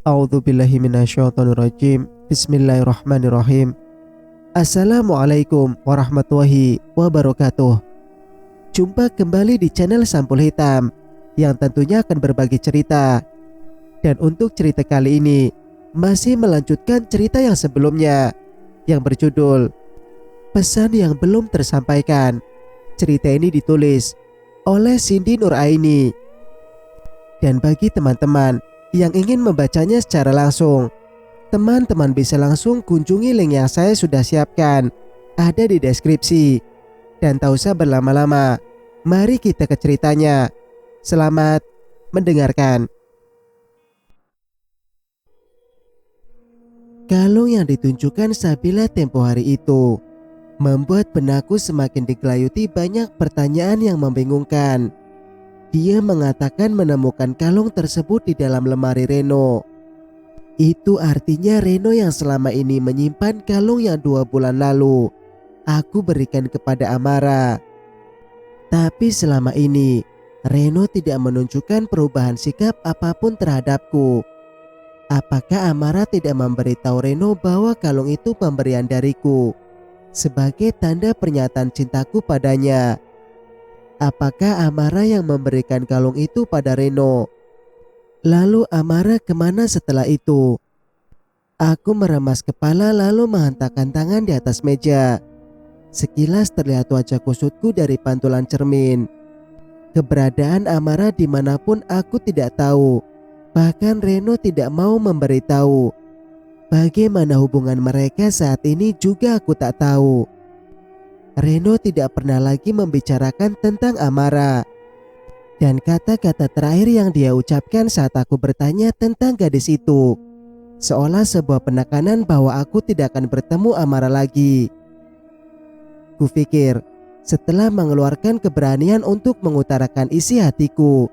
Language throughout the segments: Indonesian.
A'udzubillahi minasyaitonirrajim. Bismillahirrahmanirrahim. Assalamualaikum warahmatullahi wabarakatuh. Jumpa kembali di channel Sampul Hitam yang tentunya akan berbagi cerita. Dan untuk cerita kali ini masih melanjutkan cerita yang sebelumnya yang berjudul Pesan yang Belum Tersampaikan. Cerita ini ditulis oleh Cindy Nuraini. Dan bagi teman-teman yang ingin membacanya secara langsung, teman-teman bisa langsung kunjungi link yang saya sudah siapkan, ada di deskripsi. Dan tak usah berlama-lama, mari kita ke ceritanya. Selamat mendengarkan. Kalung yang ditunjukkan Sabila tempo hari itu membuat benakku semakin digelayuti banyak pertanyaan yang membingungkan. Dia mengatakan menemukan kalung tersebut di dalam lemari Reno. Itu artinya Reno yang selama ini menyimpan kalung yang 2 bulan lalu aku berikan kepada Amara. Tapi selama ini Reno tidak menunjukkan perubahan sikap apapun terhadapku. Apakah Amara tidak memberitahu Reno bahwa kalung itu pemberian dariku sebagai tanda pernyataan cintaku padanya? Apakah Amara yang memberikan kalung itu pada Reno? Lalu Amara kemana setelah itu? Aku meremas kepala lalu menghentakkan tangan di atas meja. Sekilas terlihat wajah kusutku dari pantulan cermin. Keberadaan Amara dimanapun aku tidak tahu. Bahkan Reno tidak mau memberitahu. Bagaimana hubungan mereka saat ini juga aku tak tahu. Reno tidak pernah lagi membicarakan tentang Amara. Dan kata-kata terakhir yang dia ucapkan saat aku bertanya tentang gadis itu seolah sebuah penekanan bahwa aku tidak akan bertemu Amara lagi. Kupikir setelah mengeluarkan keberanian untuk mengutarakan isi hatiku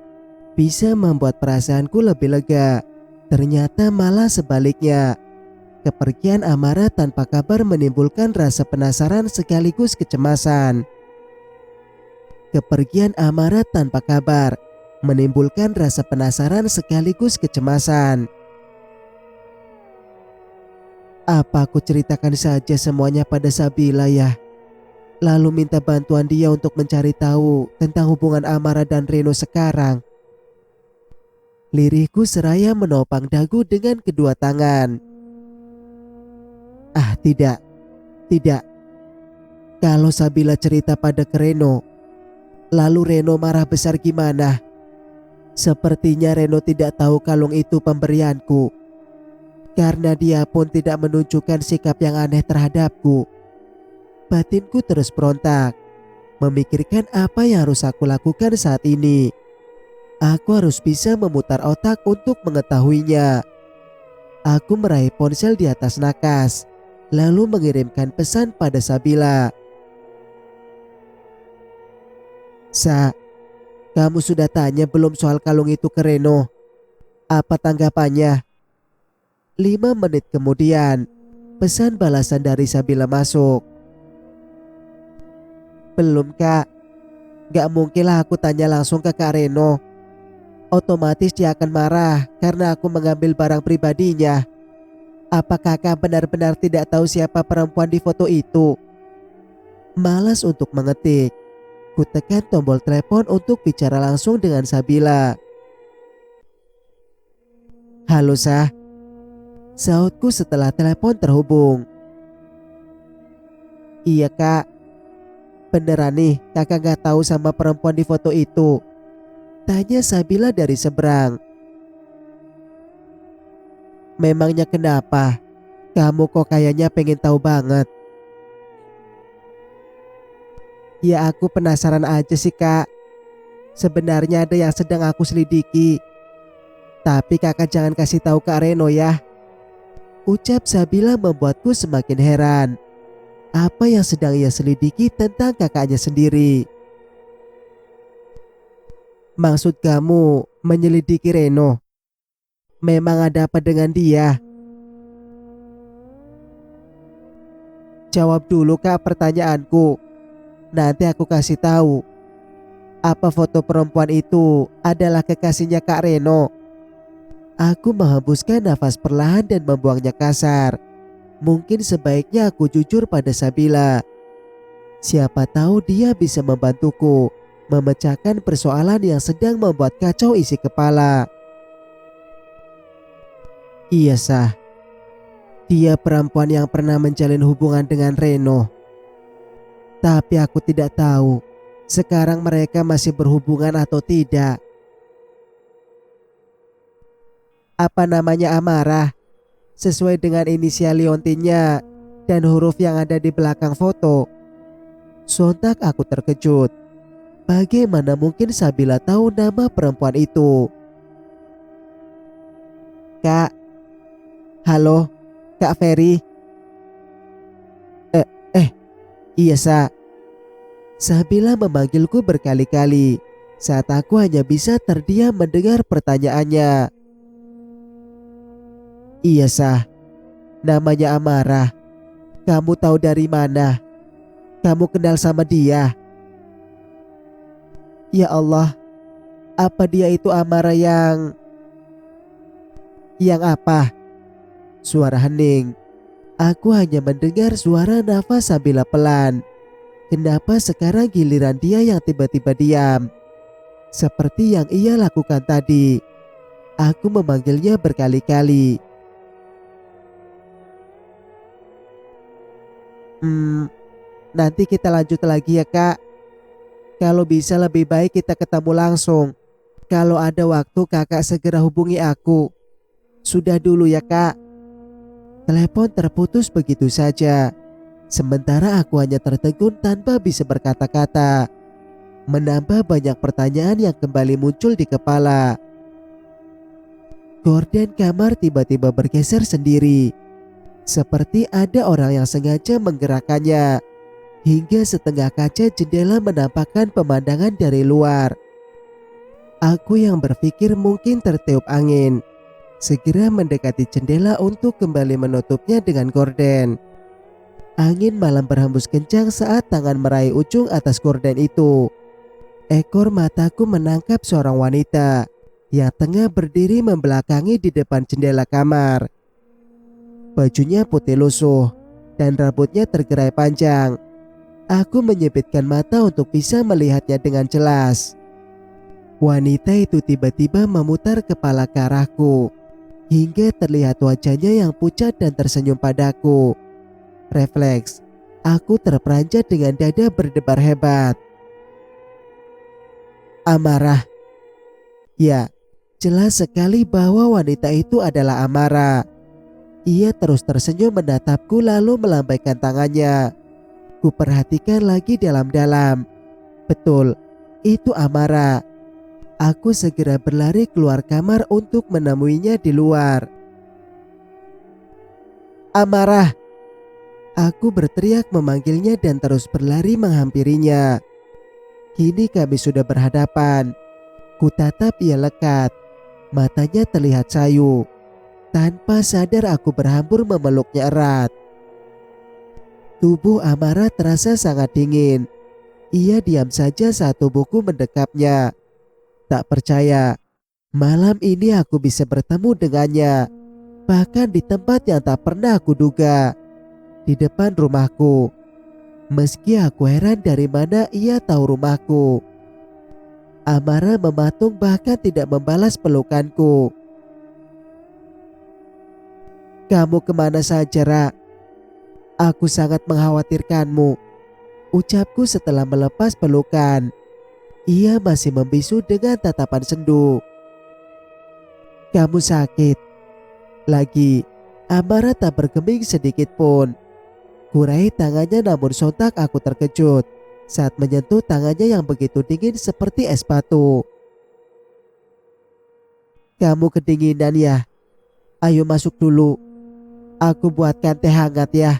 bisa membuat perasaanku lebih lega. Ternyata malah sebaliknya. Kepergian Amara tanpa kabar menimbulkan rasa penasaran sekaligus kecemasan. Kepergian Amara tanpa kabar menimbulkan rasa penasaran sekaligus kecemasan. Apa aku ceritakan saja semuanya pada Sabila ya? Lalu minta bantuan dia untuk mencari tahu tentang hubungan Amara dan Reno sekarang. Lirihku seraya menopang dagu dengan kedua tangan. Ah, tidak. Kalau Sabila cerita pada Reno, lalu Reno marah besar gimana? Sepertinya Reno tidak tahu kalung itu pemberianku. Karena dia pun tidak menunjukkan sikap yang aneh terhadapku. Batinku terus berontak, memikirkan apa yang harus aku lakukan saat ini. Aku harus bisa memutar otak untuk mengetahuinya. Aku meraih ponsel di atas nakas, lalu mengirimkan pesan pada Sabila. Sa, kamu sudah tanya belum soal kalung itu ke Reno? Apa tanggapannya? 5 menit kemudian, pesan balasan dari Sabila masuk. Belum kak, gak mungkinlah aku tanya langsung ke Kak Reno. Otomatis dia akan marah karena aku mengambil barang pribadinya. Apa kakak benar-benar tidak tahu siapa perempuan di foto itu? Malas untuk mengetik, ku tekan tombol telepon untuk bicara langsung dengan Sabila. Halo Sah, sautku setelah telepon terhubung. Iya kak, beneran nih kakak gak tahu sama perempuan di foto itu? Tanya Sabila dari seberang. Memangnya kenapa? Kamu kok kayaknya pengen tahu banget. Ya aku penasaran aja sih kak. Sebenarnya ada yang sedang aku selidiki. Tapi kakak jangan kasih tahu Kak Reno ya. Ucap Sabila membuatku semakin heran. Apa yang sedang ia selidiki tentang kakaknya sendiri? Maksud kamu menyelidiki Reno? Memang ada apa dengan dia? Jawab dulu kak pertanyaanku. Nanti aku kasih tahu. Apa foto perempuan itu adalah kekasihnya Kak Reno? Aku menghembuskan nafas perlahan dan membuangnya kasar. Mungkin sebaiknya aku jujur pada Sabila. Siapa tahu dia bisa membantuku memecahkan persoalan yang sedang membuat kacau isi kepala. Iya sah, dia perempuan yang pernah menjalin hubungan dengan Reno. Tapi aku tidak tahu sekarang mereka masih berhubungan atau tidak. Apa namanya Amarah? Sesuai dengan inisial liontinnya dan huruf yang ada di belakang foto. Sontak aku terkejut. Bagaimana mungkin Sabila tahu nama perempuan itu? Kak, halo, Kak Ferry. Eh, eh, iya Sa. Sabila memanggilku berkali-kali saat aku hanya bisa terdiam mendengar pertanyaannya. Iya Sa, namanya Amarah. Kamu tahu dari mana? Kamu kenal sama dia? Ya Allah, apa dia itu Amarah yang... Yang apa? Suara hening. Aku hanya mendengar suara nafas Sabila pelan. Kenapa sekarang giliran dia yang tiba-tiba diam? Seperti yang ia lakukan tadi. Aku memanggilnya berkali-kali. Nanti kita lanjut lagi ya kak. Kalau bisa lebih baik kita ketemu langsung. Kalau ada waktu kakak segera hubungi aku. Sudah dulu ya kak. Telepon terputus begitu saja. Sementara aku hanya tertegun tanpa bisa berkata-kata. Menambah banyak pertanyaan yang kembali muncul di kepala. Gorden kamar tiba-tiba bergeser sendiri. Seperti ada orang yang sengaja menggerakkannya. Hingga setengah kaca jendela menampakkan pemandangan dari luar. Aku yang berpikir mungkin tertiup angin, segera mendekati jendela untuk kembali menutupnya dengan gorden. Angin malam berhembus kencang saat tangan meraih ujung atas gorden itu. Ekor mataku menangkap seorang wanita yang tengah berdiri membelakangi di depan jendela kamar. Bajunya putih lusuh dan rambutnya tergerai panjang. Aku menyipitkan mata untuk bisa melihatnya dengan jelas. Wanita itu tiba-tiba memutar kepala ke arahku, hingga terlihat wajahnya yang pucat dan tersenyum padaku. Refleks, aku terperanjat dengan dada berdebar hebat. Amarah. Ya, jelas sekali bahwa wanita itu adalah Amarah. Ia terus tersenyum menatapku lalu melambaikan tangannya. Kuperhatikan lagi dalam-dalam. Betul, itu Amarah. Aku segera berlari keluar kamar untuk menemuinya di luar. Amarah! Aku berteriak memanggilnya dan terus berlari menghampirinya. Kini kami sudah berhadapan. Kutatap ia lekat. Matanya terlihat sayu. Tanpa sadar aku berhambur memeluknya erat. Tubuh Amarah terasa sangat dingin. Ia diam saja saat tubuhku mendekapnya. Tak percaya, malam ini aku bisa bertemu dengannya. Bahkan di tempat yang tak pernah aku duga. Di depan rumahku. Meski aku heran dari mana ia tahu rumahku. Amarah mematung bahkan tidak membalas pelukanku. Kamu kemana saja, Ra? Aku sangat mengkhawatirkanmu, ucapku setelah melepas pelukan. Ia masih membisu dengan tatapan sendu. Kamu sakit. Lagi, Amarah tak bergeming sedikit pun. Kurai tangannya namun sontak aku terkejut saat menyentuh tangannya yang begitu dingin seperti es batu. Kamu kedinginan ya? Ayo masuk dulu. Aku buatkan teh hangat ya.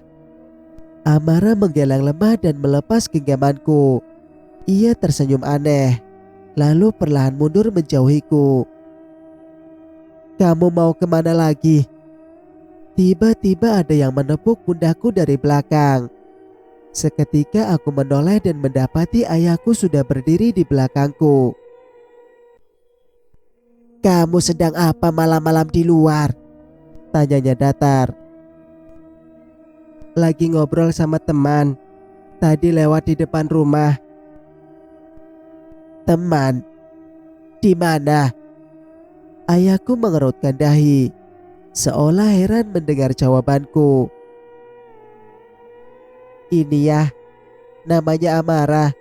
Amarah menggeleng lemah dan melepas genggamanku. Ia tersenyum aneh, lalu perlahan mundur menjauhiku. Kamu mau kemana lagi? Tiba-tiba ada yang menepuk pundakku dari belakang. Seketika aku menoleh dan mendapati ayahku sudah berdiri di belakangku. Kamu sedang apa malam-malam di luar? Tanyanya datar. Lagi ngobrol sama teman. Tadi lewat di depan rumah. Teman? Di mana? Ayahku mengerutkan dahi, seolah heran mendengar jawabanku. Ini ya, namanya Amara.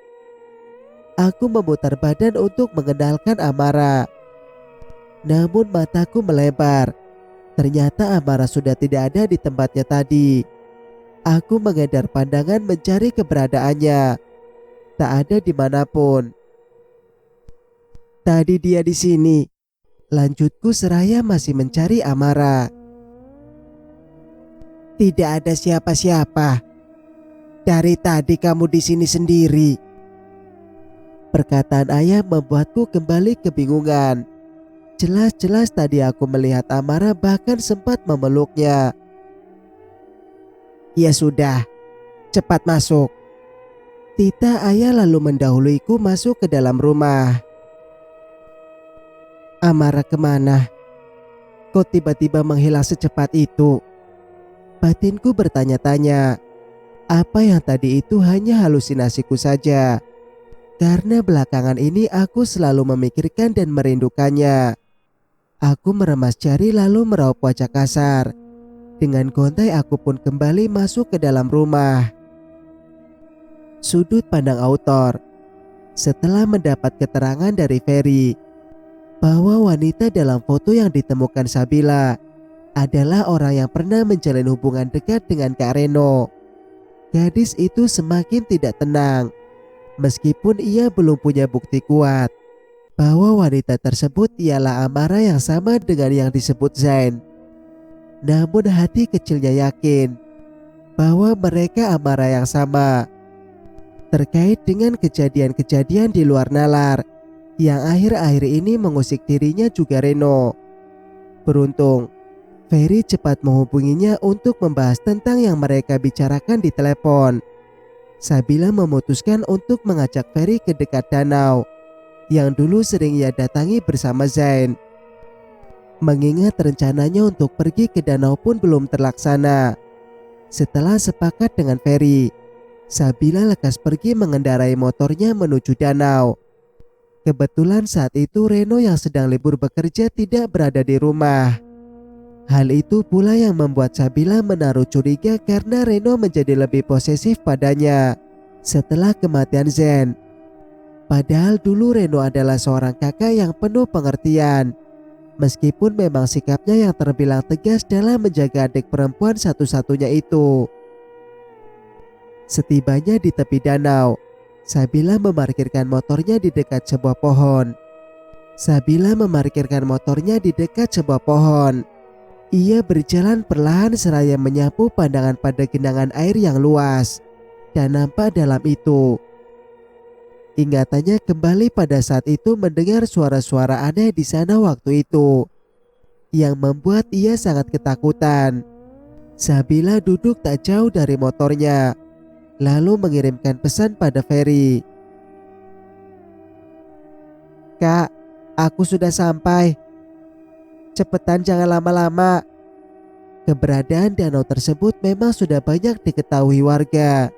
Aku memutar badan untuk mengenalkan Amara. Namun mataku melebar. Ternyata Amara sudah tidak ada di tempatnya tadi. Aku mengedar pandangan mencari keberadaannya. Tak ada dimanapun. Tadi dia di sini. Lanjutku seraya masih mencari Amara. Tidak ada siapa-siapa. Dari tadi kamu di sini sendiri. Perkataan ayah membuatku kembali kebingungan. Jelas-jelas tadi aku melihat Amara, bahkan sempat memeluknya. Ya sudah, cepat masuk. Tita ayah lalu mendahuluiku masuk ke dalam rumah. Amara kemana? Kok tiba-tiba menghilang secepat itu? Batinku bertanya-tanya. Apa yang tadi itu hanya halusinasiku saja? Karena belakangan ini aku selalu memikirkan dan merindukannya. Aku meremas jari lalu meraup wajah kasar. Dengan gontai aku pun kembali masuk ke dalam rumah. Sudut pandang autor. Setelah mendapat keterangan dari Ferry bahwa wanita dalam foto yang ditemukan Sabila adalah orang yang pernah menjalin hubungan dekat dengan Kak Reno, gadis itu semakin tidak tenang. Meskipun ia belum punya bukti kuat bahwa wanita tersebut ialah Amara yang sama dengan yang disebut Zain, namun hati kecilnya yakin bahwa mereka Amara yang sama. Terkait dengan kejadian-kejadian di luar nalar yang akhir-akhir ini mengusik dirinya juga Reno. Beruntung, Ferry cepat menghubunginya untuk membahas tentang yang mereka bicarakan di telepon. Sabila memutuskan untuk mengajak Ferry ke dekat danau yang dulu sering ia datangi bersama Zain. Mengingat rencananya untuk pergi ke danau pun belum terlaksana. Setelah sepakat dengan Ferry, Sabila lekas pergi mengendarai motornya menuju danau. Kebetulan saat itu Reno yang sedang libur bekerja tidak berada di rumah. Hal itu pula yang membuat Sabila menaruh curiga karena Reno menjadi lebih posesif padanya setelah kematian Zen. Padahal dulu Reno adalah seorang kakak yang penuh pengertian. Meskipun memang sikapnya yang terbilang tegas dalam menjaga adik perempuan satu-satunya itu. Setibanya di tepi danau, Sabila memarkirkan motornya di dekat sebuah pohon. Ia berjalan perlahan seraya menyapu pandangan pada genangan air yang luas dan nampak dalam itu. Ingatannya kembali pada saat itu mendengar suara-suara aneh di sana waktu itu, yang membuat ia sangat ketakutan. Sabila duduk tak jauh dari motornya, lalu mengirimkan pesan pada Ferry. Kak, aku sudah sampai. Cepetan, jangan lama-lama. Keberadaan danau tersebut memang sudah banyak diketahui warga,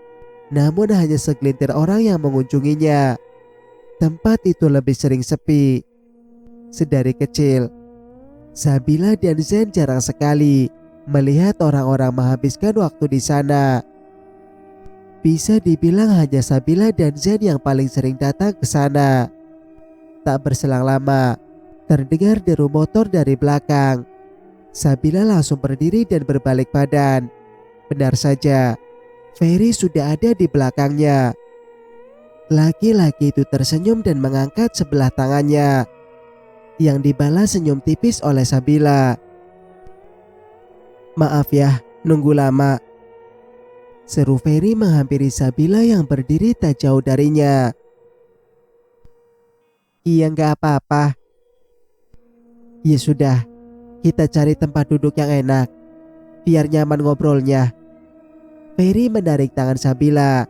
namun hanya segelintir orang yang mengunjunginya. Tempat itu lebih sering sepi. Sedari kecil, Sabila dan Zen jarang sekali melihat orang-orang menghabiskan waktu di sana. Bisa dibilang hanya Sabila dan Zen yang paling sering datang ke sana. Tak berselang lama, terdengar deru motor dari belakang. Sabila langsung berdiri dan berbalik badan. Benar saja, Ferry sudah ada di belakangnya. Laki-laki itu tersenyum dan mengangkat sebelah tangannya, yang dibalas senyum tipis oleh Sabila. Maaf ya, nunggu lama. Seru Ferry menghampiri Sabila yang berdiri tak jauh darinya. Iya, nggak apa-apa. Ya sudah, kita cari tempat duduk yang enak, biar nyaman ngobrolnya. Ferry menarik tangan Sabila,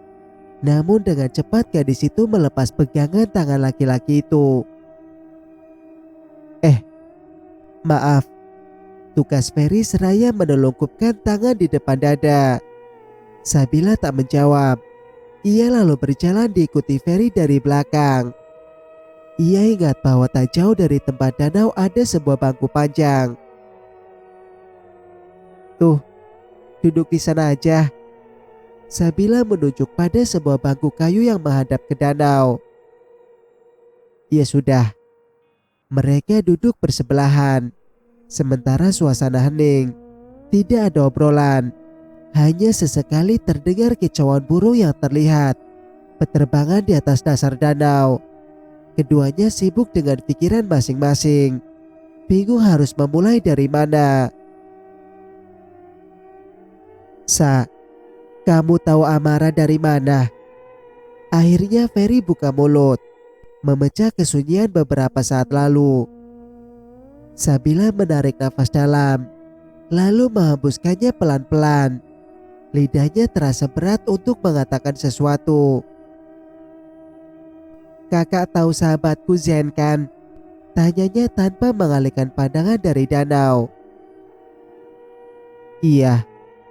namun dengan cepat gadis itu melepas pegangan tangan laki-laki itu. Maaf, tukas Ferry seraya menelungkupkan tangan di depan dada. Sabila tak menjawab. Ia lalu berjalan diikuti Ferry dari belakang. Ia ingat bahwa tak jauh dari tempat danau ada sebuah bangku panjang. Tuh, duduk di sana aja. Sabila menunjuk pada sebuah bangku kayu yang menghadap ke danau. Ya sudah. Mereka duduk bersebelahan. Sementara suasana hening. Tidak ada obrolan. Hanya sesekali terdengar kicauan burung yang terlihat berterbangan di atas dasar danau. Keduanya sibuk dengan pikiran masing-masing. Bingung harus memulai dari mana. Sa, kamu tahu Amara dari mana? Akhirnya Ferry buka mulut, memecah kesunyian beberapa saat lalu. Sabila menarik nafas dalam, lalu menghembuskannya pelan-pelan. Lidahnya terasa berat untuk mengatakan sesuatu. Kakak tahu sahabatku Zen kan? Tanyanya tanpa mengalihkan pandangan dari danau. Iya,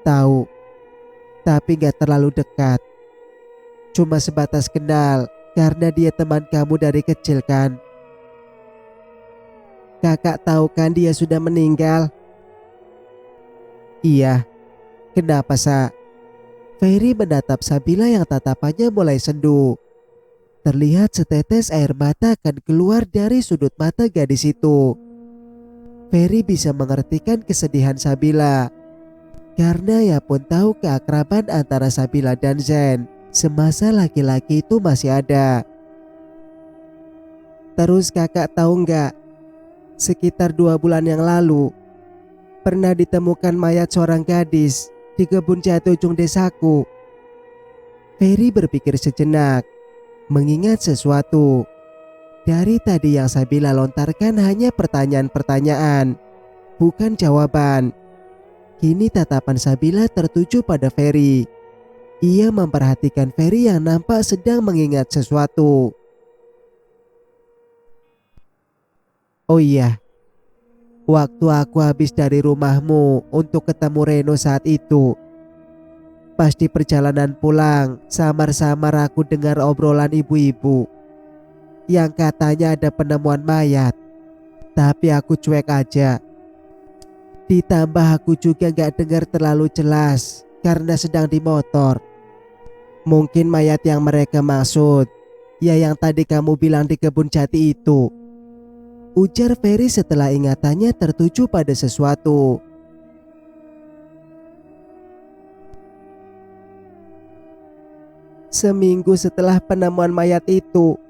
tahu. Tapi gak terlalu dekat. Cuma sebatas kenal karena dia teman kamu dari kecil kan? Kakak tahu kan dia sudah meninggal? Iya. Kenapa, Sa? Ferry menatap Sabila yang tatapannya mulai sendu. Terlihat setetes air mata akan keluar dari sudut mata gadis itu. Ferry bisa mengertikan kesedihan Sabila. Karena ia pun tahu keakraban antara Sabila dan Zen semasa laki-laki itu masih ada. Terus kakak tahu nggak? Sekitar 2 bulan yang lalu pernah ditemukan mayat seorang gadis di kebun jati ujung desaku. Ferry berpikir sejenak, mengingat sesuatu. Dari tadi yang Sabila lontarkan hanya pertanyaan-pertanyaan, bukan jawaban. Kini tatapan Sabila tertuju pada Ferry. Ia memperhatikan Ferry yang nampak sedang mengingat sesuatu. Oh iya, waktu aku habis dari rumahmu untuk ketemu Reno saat itu, pas di perjalanan pulang, samar-samar aku dengar obrolan ibu-ibu yang katanya ada penemuan mayat. Tapi aku cuek aja. Ditambah aku juga gak dengar terlalu jelas karena sedang di motor. Mungkin mayat yang mereka maksud ya yang tadi kamu bilang di kebun jati itu, ujar Ferry setelah ingatannya tertuju pada sesuatu. Seminggu setelah penemuan mayat itu,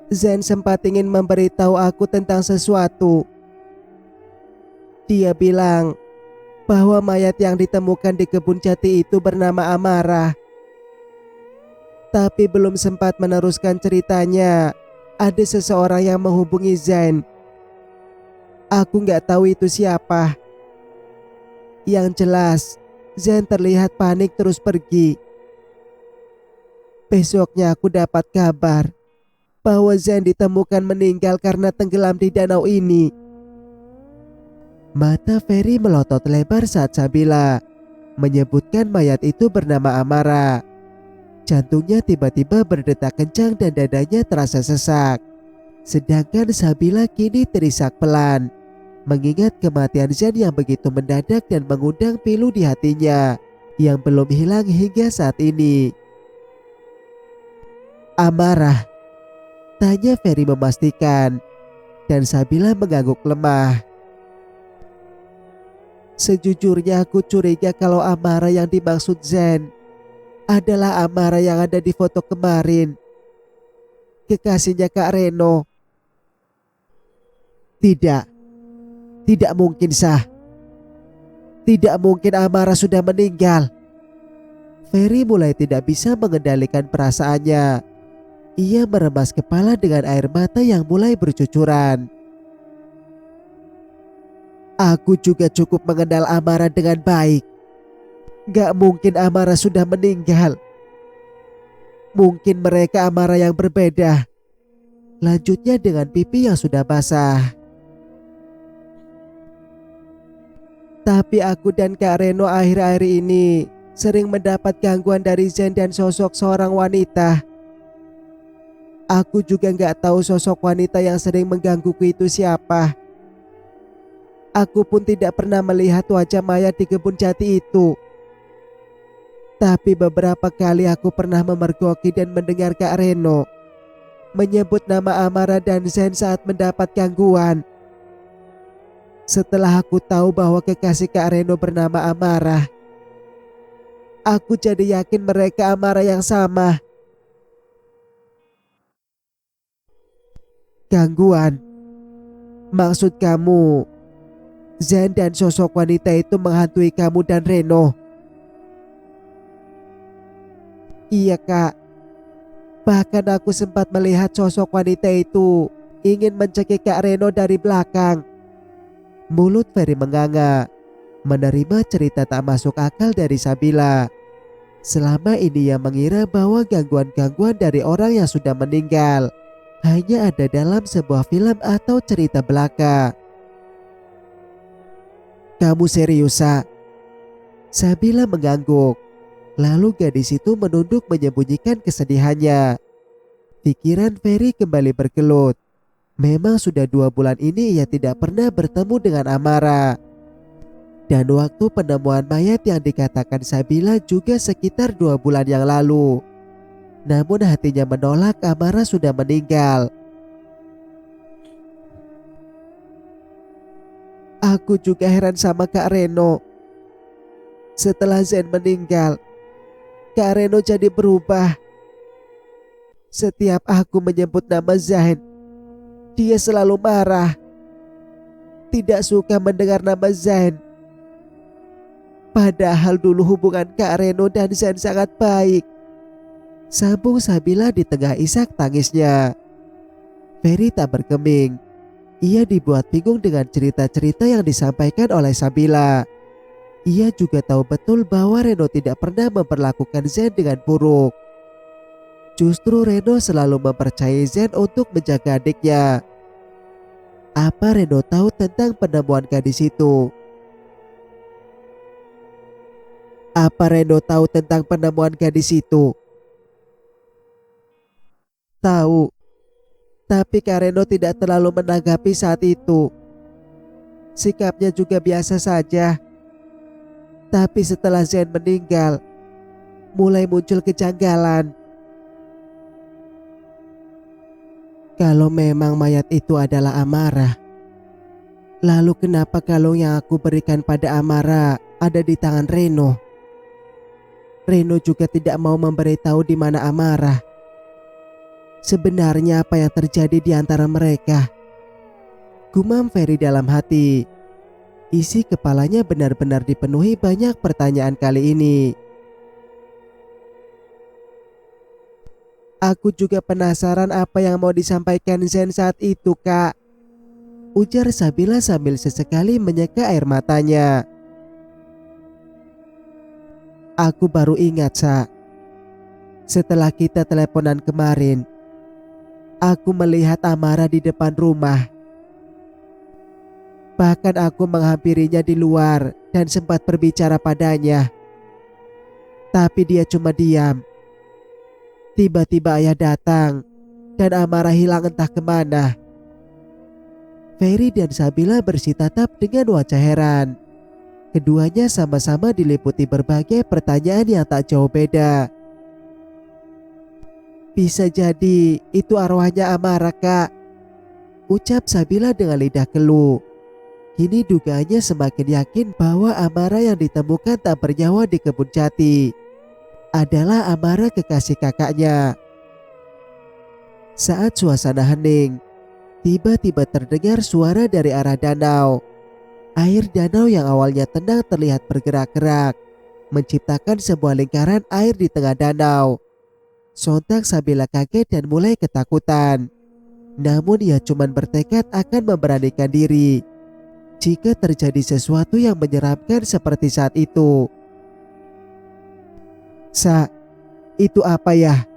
Zen sempat ingin memberitahu aku tentang sesuatu. Dia bilang bahwa mayat yang ditemukan di kebun jati itu bernama Amara. Tapi belum sempat meneruskan ceritanya, ada seseorang yang menghubungi Zen. Aku gak tahu itu siapa. Yang jelas, Zen terlihat panik terus pergi. Besoknya aku dapat kabar bahwa Zen ditemukan meninggal karena tenggelam di danau ini. Mata Ferry melotot lebar saat Sabila menyebutkan mayat itu bernama Amara. Jantungnya tiba-tiba berdetak kencang dan dadanya terasa sesak. Sedangkan Sabila kini terisak pelan, mengingat kematian Zen yang begitu mendadak dan mengundang pilu di hatinya yang belum hilang hingga saat ini. Amara? Tanya Ferry memastikan, dan Sabila mengangguk lemah. Sejujurnya aku curiga kalau Amara yang dimaksud Zen adalah Amara yang ada di foto kemarin, kekasihnya Kak Reno. Tidak mungkin, Sah. Tidak mungkin Amara sudah meninggal. Ferry mulai tidak bisa mengendalikan perasaannya. Ia meremas kepala dengan air mata yang mulai bercucuran. Aku juga cukup mengenal Amara dengan baik. Gak mungkin Amara sudah meninggal. Mungkin mereka Amara yang berbeda. Lanjutnya dengan pipi yang sudah basah. Tapi aku dan Kak Reno akhir-akhir ini sering mendapat gangguan dari Zen dan sosok seorang wanita. Aku juga nggak tahu sosok wanita yang sering menggangguku itu siapa. Aku pun tidak pernah melihat wajah mayat di kebun jati itu. Tapi beberapa kali aku pernah memergoki dan mendengar Kak Reno menyebut nama Amara dan Zen saat mendapat gangguan. Setelah aku tahu bahwa kekasih Kak Reno bernama Amara, aku jadi yakin mereka Amara yang sama. Gangguan? Maksud kamu, Zen dan sosok wanita itu menghantui kamu dan Reno? Iya Kak, bahkan aku sempat melihat sosok wanita itu ingin mencekik Kak Reno dari belakang. Mulut Ferry menganga, menerima cerita tak masuk akal dari Sabila. Selama ini ia mengira bahwa gangguan-gangguan dari orang yang sudah meninggal hanya ada dalam sebuah film atau cerita belaka. Kamu serius, Sa? Sabila mengangguk. Lalu gadis itu menunduk menyembunyikan kesedihannya. Pikiran Ferry kembali bergelut. Memang sudah 2 bulan ini ia tidak pernah bertemu dengan Amara. Dan waktu penemuan mayat yang dikatakan Sabila juga sekitar 2 bulan yang lalu. Namun hatinya menolak Amara sudah meninggal. Aku juga heran sama Kak Reno. Setelah Zen meninggal, Kak Reno jadi berubah. Setiap aku menyebut nama Zen, dia selalu marah. Tidak suka mendengar nama Zen. Padahal dulu hubungan Kak Reno dan Zen sangat baik. Sambung Sabila di tengah isak tangisnya. Ferry tak bergeming. Ia dibuat bingung dengan cerita-cerita yang disampaikan oleh Sabila. Ia juga tahu betul bahwa Reno tidak pernah memperlakukan Zen dengan buruk. Justru Reno selalu mempercayai Zen untuk menjaga adiknya. Apa Reno tahu tentang penemuan gadis itu? Apa Reno tahu tentang penemuan gadis itu? Tahu, tapi Kak Reno tidak terlalu menanggapi saat itu. Sikapnya juga biasa saja. Tapi setelah Zen meninggal, mulai muncul kejanggalan. Kalau memang mayat itu adalah Amara, lalu kenapa kalung yang aku berikan pada Amara ada di tangan Reno? Reno juga tidak mau memberitahu di mana Amara. Sebenarnya apa yang terjadi di antara mereka? Gumam Ferry dalam hati. Isi kepalanya benar-benar dipenuhi banyak pertanyaan kali ini. Aku juga penasaran apa yang mau disampaikan Zen saat itu, Kak. Ujar Sabila sambil sesekali menyeka air matanya. Aku baru ingat, Sa. Setelah kita teleponan kemarin, aku melihat Amara di depan rumah. Bahkan aku menghampirinya di luar dan sempat berbicara padanya. Tapi dia cuma diam. Tiba-tiba ayah datang dan Amara hilang entah kemana. Ferry dan Sabila bersitatap dengan wajah heran. Keduanya sama-sama diliputi berbagai pertanyaan yang tak jauh beda. Bisa jadi itu arwahnya Amara, Kak. Ucap Sabila dengan lidah keluh. Kini dugaannya semakin yakin bahwa Amara yang ditemukan tak bernyawa di kebun jati adalah Amara kekasih kakaknya. Saat suasana hening, tiba-tiba terdengar suara dari arah danau. Air danau yang awalnya tenang terlihat bergerak-gerak, menciptakan sebuah lingkaran air di tengah danau. Sontak Sabila kaget dan mulai ketakutan. Namun ia cuma bertekad akan memberanikan diri jika terjadi sesuatu yang menyeramkan seperti saat itu. Sa, itu apa ya?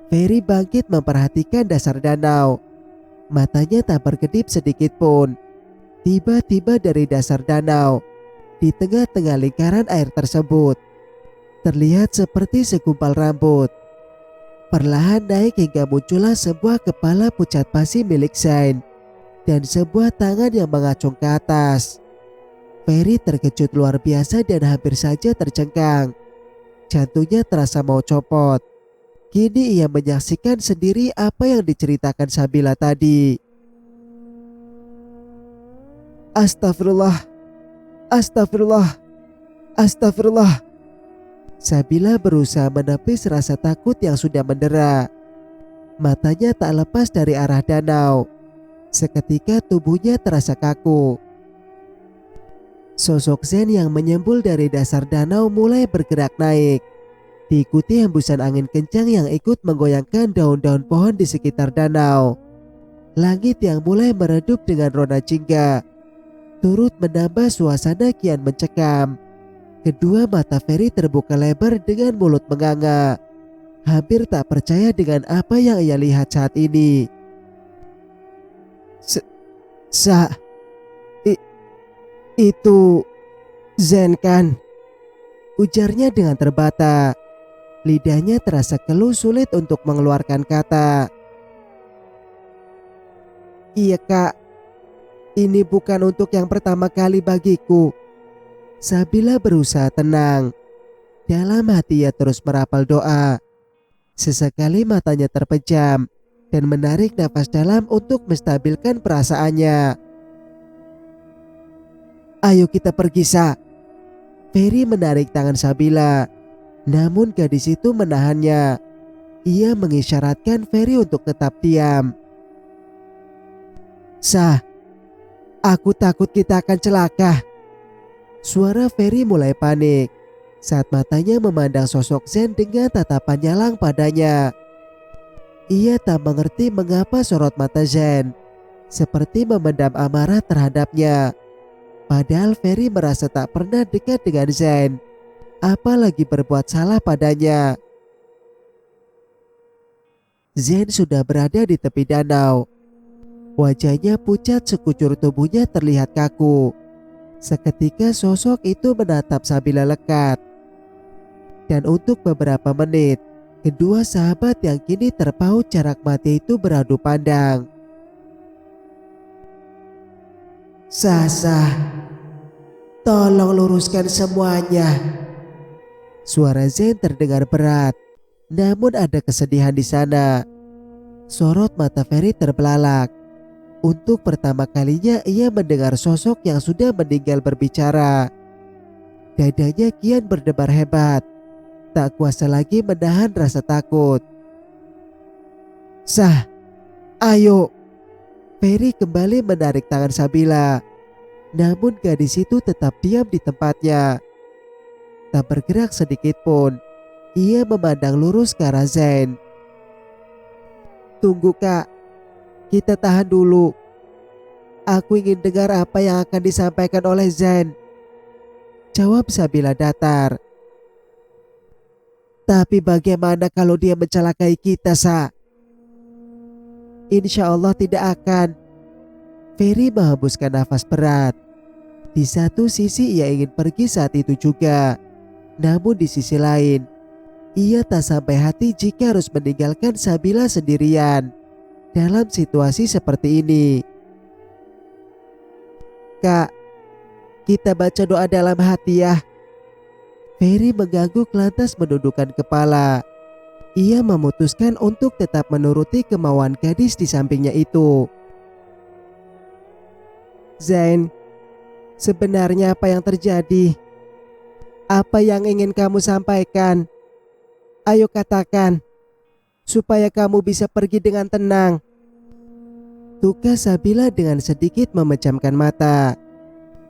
Ferry bangkit memperhatikan dasar danau. Matanya tak berkedip sedikit pun. Tiba-tiba dari dasar danau Di tengah-tengah lingkaran air tersebut terlihat seperti segumpal rambut perlahan naik hingga muncullah sebuah kepala pucat pasi milik Zain dan sebuah tangan yang mengacung ke atas. Ferry terkejut luar biasa dan hampir saja tercengkang. Jantungnya terasa mau copot. Kini ia menyaksikan sendiri apa yang diceritakan Sabila tadi. Astagfirullah, astagfirullah, astagfirullah. Sabila berusaha menepis rasa takut yang sudah mendera. Matanya tak lepas dari arah danau. Seketika tubuhnya terasa kaku. Sosok Zain yang menyembul dari dasar danau mulai bergerak naik, diikuti hembusan angin kencang yang ikut menggoyangkan daun-daun pohon di sekitar danau. Langit yang mulai meredup dengan rona jingga turut menambah suasana kian mencekam. Kedua mata Ferry terbuka lebar dengan mulut menganga, hampir tak percaya dengan apa yang ia lihat saat ini. Itu Zain kan? Ujarnya dengan terbata. Lidahnya terasa keluh, sulit untuk mengeluarkan kata. Iya kak, ini bukan untuk yang pertama kali bagiku. Sabila berusaha tenang. Dalam hati ia terus merapal doa. Sesekali matanya terpejam dan menarik nafas dalam untuk menstabilkan perasaannya. Ayo kita pergi, Sa. Ferry menarik tangan Sabila, namun gadis itu menahannya. Ia mengisyaratkan Ferry untuk tetap diam. Sa, aku takut kita akan celaka. Suara Ferry mulai panik saat matanya memandang sosok Zain dengan tatapan nyalang padanya. Ia tak mengerti mengapa sorot mata Zain seperti memendam amarah terhadapnya. Padahal Ferry merasa tak pernah dekat dengan Zain, apalagi berbuat salah padanya. Zain sudah berada di tepi danau. Wajahnya pucat, sekujur tubuhnya terlihat kaku. Seketika sosok itu menatap Sabila lekat. Dan untuk beberapa menit, kedua sahabat yang kini terpaut jarak mata itu beradu pandang. Sasa, tolong luruskan semuanya. Suara Zain terdengar berat, namun ada kesedihan di sana. Sorot mata Ferry terbelalak. Untuk pertama kalinya ia mendengar sosok yang sudah meninggal berbicara. Dadanya kian berdebar hebat. Tak kuasa lagi menahan rasa takut. Sah, ayo. Ferry kembali menarik tangan Sabila. Namun gadis itu tetap diam di tempatnya. Tak bergerak sedikit pun. Ia memandang lurus ke arah Zain. Tunggu kak, kita tahan dulu. Aku ingin dengar apa yang akan disampaikan oleh Zain. Jawab Sabila datar. Tapi bagaimana kalau dia mencelakai kita, Sa? Insya Allah tidak akan. Ferry menghembuskan nafas berat. Di satu sisi ia ingin pergi saat itu juga. Namun di sisi lain, ia tak sampai hati jika harus meninggalkan Sabila sendirian dalam situasi seperti ini. Kak, kita baca doa dalam hati ya. Ferry mengangguk lantas menundukkan kepala. Ia memutuskan untuk tetap menuruti kemauan gadis di sampingnya itu. Zain, sebenarnya apa yang terjadi? Apa yang ingin kamu sampaikan? Ayo katakan, supaya kamu bisa pergi dengan tenang. Tukas Sabila dengan sedikit memejamkan mata.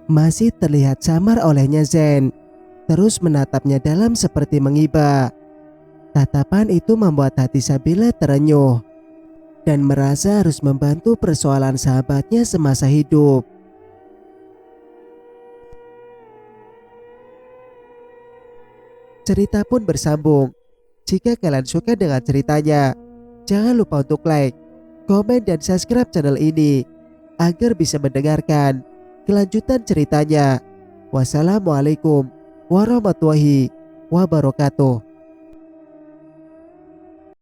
Masih terlihat samar olehnya Zain, terus menatapnya dalam seperti mengiba. Tatapan itu membuat hati Sabila terenyuh dan merasa harus membantu persoalan sahabatnya semasa hidup. Cerita pun bersambung. Jika kalian suka dengan ceritanya, jangan lupa untuk like, komen, dan subscribe channel ini agar bisa mendengarkan kelanjutan ceritanya. Wassalamualaikum warahmatullahi wabarakatuh.